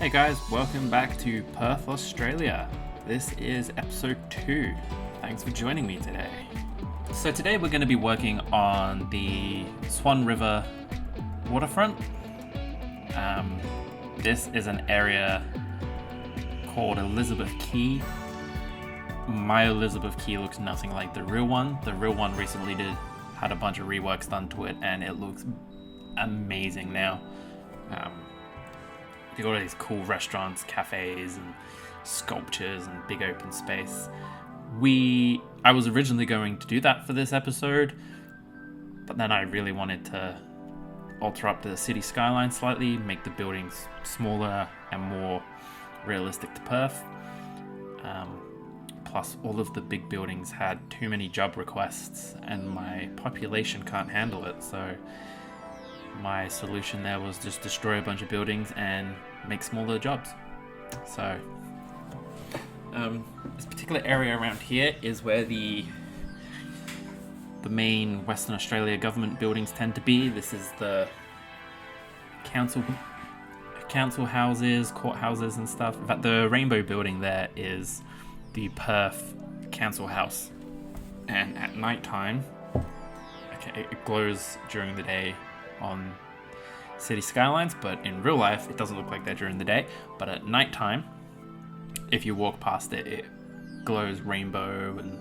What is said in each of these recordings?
Hey guys, welcome back to Perth, Australia. This is episode 2. Thanks for joining me today. So today we're going to be working on the Swan River waterfront. This is an area called Elizabeth Quay. My Elizabeth Quay looks nothing like the real one. The real one recently had a bunch of reworks done to it and it looks amazing now. They got all these cool restaurants, cafes, and sculptures and big open space. I was originally going to do that for this episode, but then I really wanted to alter up the city skyline slightly, make the buildings smaller and more realistic to Perth. Plus, all of the big buildings had too many job requests, and my population can't handle it, so my solution there was just destroy a bunch of buildings and make smaller jobs. So this particular area around here is where the main Western Australia government buildings tend to be. This is the council houses, courthouses and stuff. In fact, the rainbow building there is the Perth council house, and at night time, it glows during the day on city skylines, but in real life it doesn't look like that during the day. But at night time, if you walk past it, it glows rainbow. And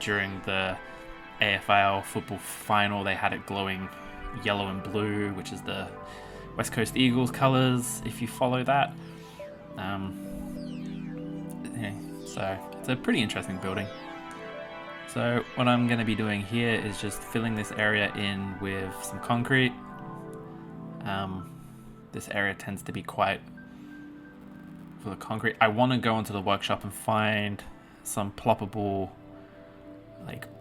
during the AFL football final, they had it glowing yellow and blue, which is the West Coast Eagles colours, if you follow that. So it's a pretty interesting building. So what I'm going to be doing here is just filling this area in with some concrete. This area tends to be quite full of concrete. I want to go into the workshop and find some ploppable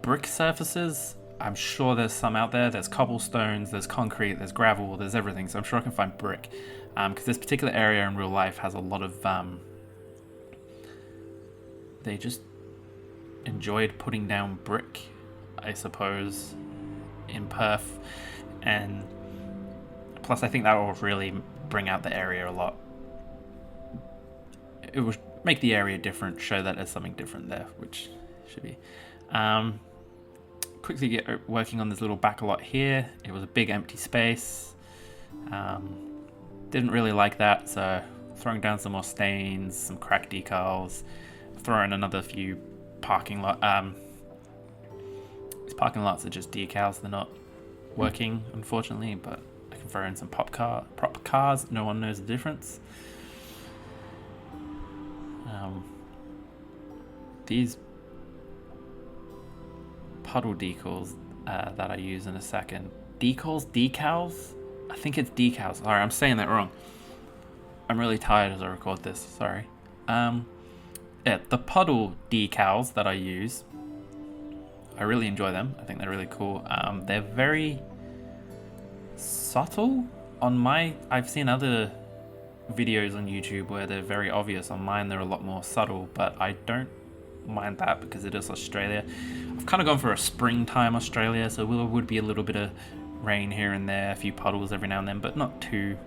brick surfaces. I'm sure there's some out there. There's cobblestones, there's concrete, there's gravel, there's everything. So I'm sure I can find brick. Because this particular area in real life has a lot of... they just enjoyed putting down brick, I suppose, in Perth. And plus I think that will really bring out the area a lot. It would make the area different, show that there's something different there, which should be. Quickly get working on this little back lot here. It was a big empty space. Didn't really like that, so throwing down some more stains, some cracked decals, throwing another few parking lot. These parking lots are just decals. They're not working, unfortunately, but I can throw in some prop cars. No one knows the difference. These puddle decals that I use in a second. Decals? I think it's decals. Alright, I'm saying that wrong. I'm really tired as I record this. Sorry. The puddle decals that I use, I really enjoy them. I think they're really cool. They're very subtle I've seen other videos on YouTube where they're very obvious. On mine, they're a lot more subtle, but I don't mind that because it is Australia. I've kind of gone for a springtime Australia, so there would be a little bit of rain here and there, a few puddles every now and then, but not too.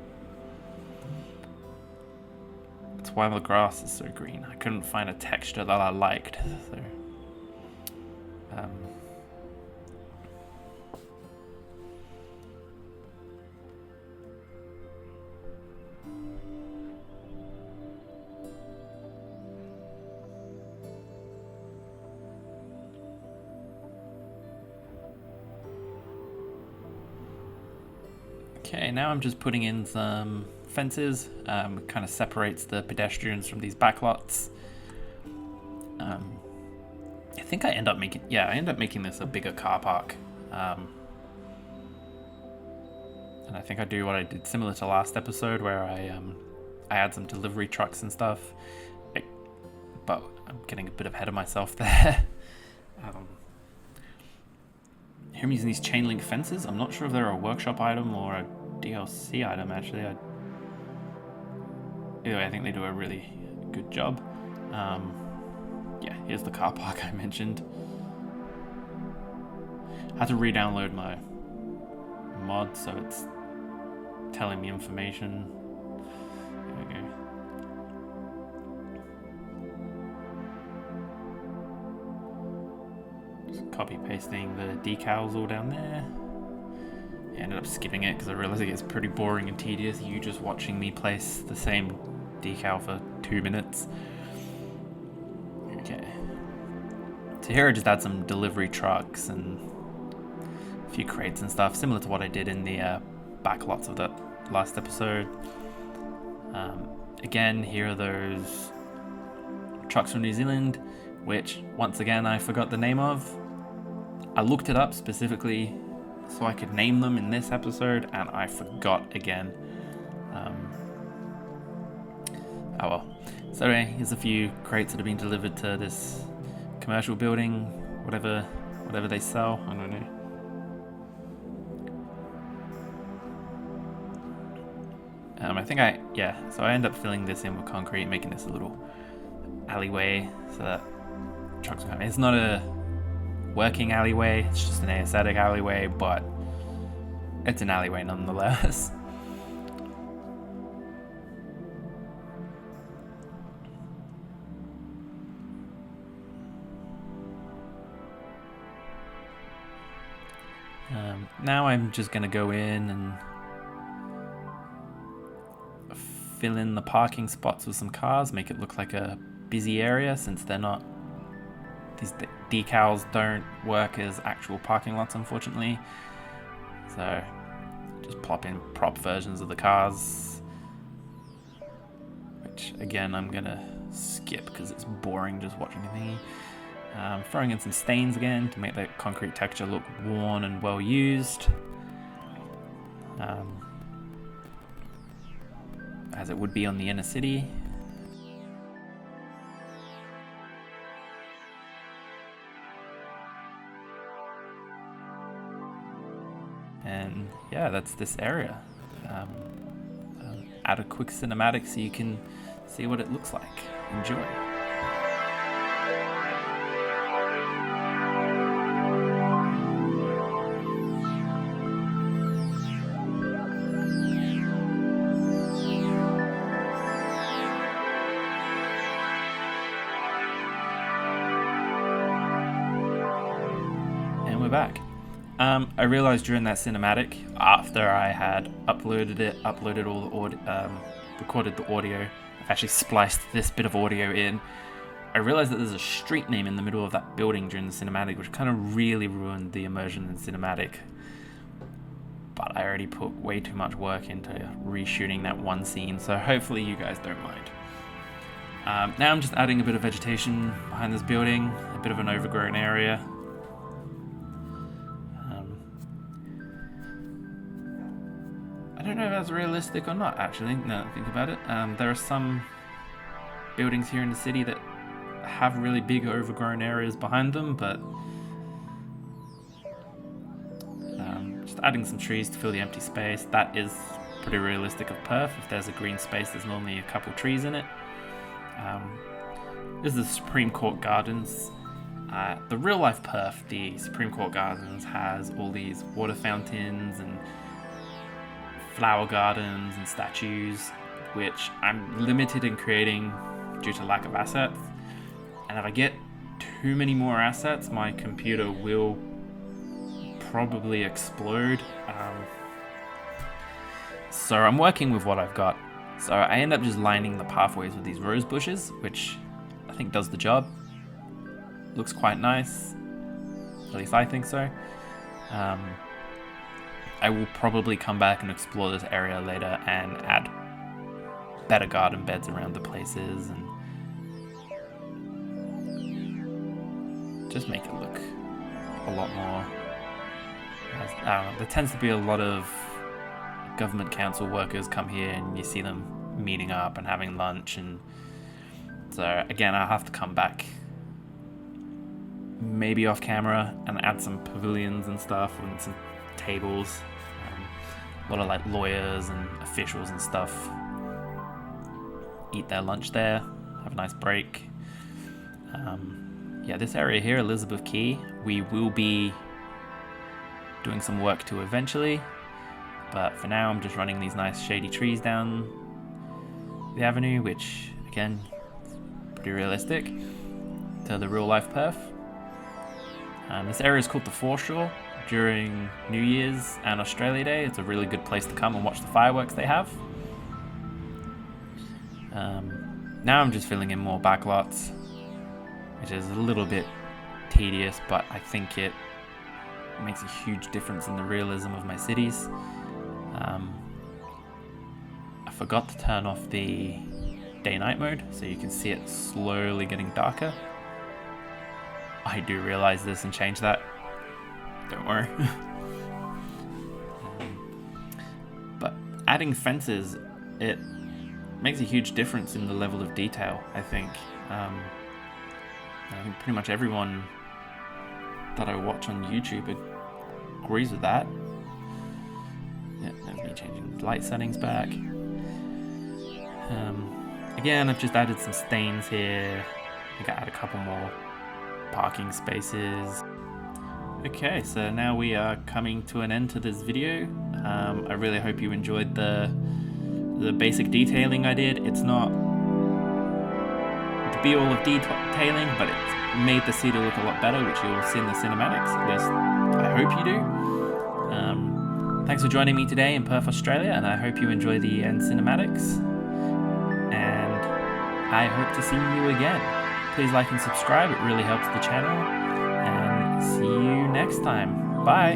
That's why the grass is so green. I couldn't find a texture that I liked, so okay, now I'm just putting in some fences. It kind of separates the pedestrians from these backlots. I think I end up making this a bigger car park. And I think I do what I did similar to last episode where I add some delivery trucks and stuff. But I'm getting a bit ahead of myself there. Here I'm using these chain link fences. I'm not sure if they're a workshop item or a DLC item, actually. Either way, I think they do a really good job. Yeah, here's the car park I mentioned. I had to re-download my mod, so it's telling me information. pasting the decals all down there. I ended up skipping it because I realized it gets pretty boring and tedious, you just watching me place the same decal for 2 minutes. Okay. So here I just add some delivery trucks and a few crates and stuff, similar to what I did in the back lots of the last episode. Again, here are those trucks from New Zealand, which once again I forgot the name of. I looked it up specifically so I could name them in this episode, and I forgot again. Oh well. So anyway, here's a few crates that have been delivered to this commercial building, whatever they sell, I don't know. So I end up filling this in with concrete, making this a little alleyway so that trucks will come in. It's not a working alleyway, it's just an aesthetic alleyway, but it's an alleyway nonetheless. Now I'm just going to go in and fill in the parking spots with some cars, make it look like a busy area, since they're not, these decals don't work as actual parking lots, unfortunately. So just plop in prop versions of the cars, which again I'm gonna skip because it's boring just watching the thingy. Throwing in some stains again to make that concrete texture look worn and well used, as it would be on the inner city. And yeah, that's this area. Add a quick cinematic so you can see what it looks like. Enjoy. And we're back. I realized during that cinematic, after I had uploaded all the audio, recorded the audio, I've actually spliced this bit of audio in. I realized that there's a street name in the middle of that building during the cinematic, which kind of really ruined the immersion in cinematic. But I already put way too much work into reshooting that one scene, so hopefully you guys don't mind. Now I'm just adding a bit of vegetation behind this building, a bit of an overgrown area. I don't know if that's realistic or not, actually, now that I think about it. There are some buildings here in the city that have really big overgrown areas behind them, but just adding some trees to fill the empty space, that is pretty realistic of Perth. If there's a green space, there's normally a couple trees in it. This is the Supreme Court Gardens. The real life Perth, the Supreme Court Gardens, has all these water fountains and flower gardens and statues, which I'm limited in creating due to lack of assets. And if I get too many more assets, my computer will probably explode. So I'm working with what I've got. So I end up just lining the pathways with these rose bushes, which I think does the job. Looks quite nice, at least I think so. I will probably come back and explore this area later and add better garden beds around the places and just make it look a lot more. I don't know, there tends to be a lot of government council workers come here and you see them meeting up and having lunch, and so again I'll have to come back maybe off camera and add some pavilions and stuff and some tables. A lot of like lawyers and officials and stuff eat their lunch there, have a nice break. Yeah, this area here, Elizabeth Quay, we will be doing some work to eventually, but for now I'm just running these nice shady trees down the avenue, which again is pretty realistic to the real life Perth. This area is called the Foreshore. During New Year's and Australia Day, it's a really good place to come and watch the fireworks they have. Now I'm just filling in more backlots, which is a little bit tedious, but I think it makes a huge difference in the realism of my cities. I forgot to turn off the day-night mode, so you can see it slowly getting darker. I do realize this and change that. Don't worry. But adding fences, it makes a huge difference in the level of detail, I think. I think pretty much everyone that I watch on YouTube agrees with that. Yeah, there's me changing light settings back. Again, I've just added some stains here. I think I add a couple more parking spaces. Okay, so now we are coming to an end to this video. I really hope you enjoyed the basic detailing I did. It's not the be all of detailing, but it's made the city look a lot better, which you'll see in the cinematics. At least I hope you do. Thanks for joining me today in Perth, Australia, and I hope you enjoy the end cinematics. And I hope to see you again. Please like and subscribe, it really helps the channel. And see you next time. Bye.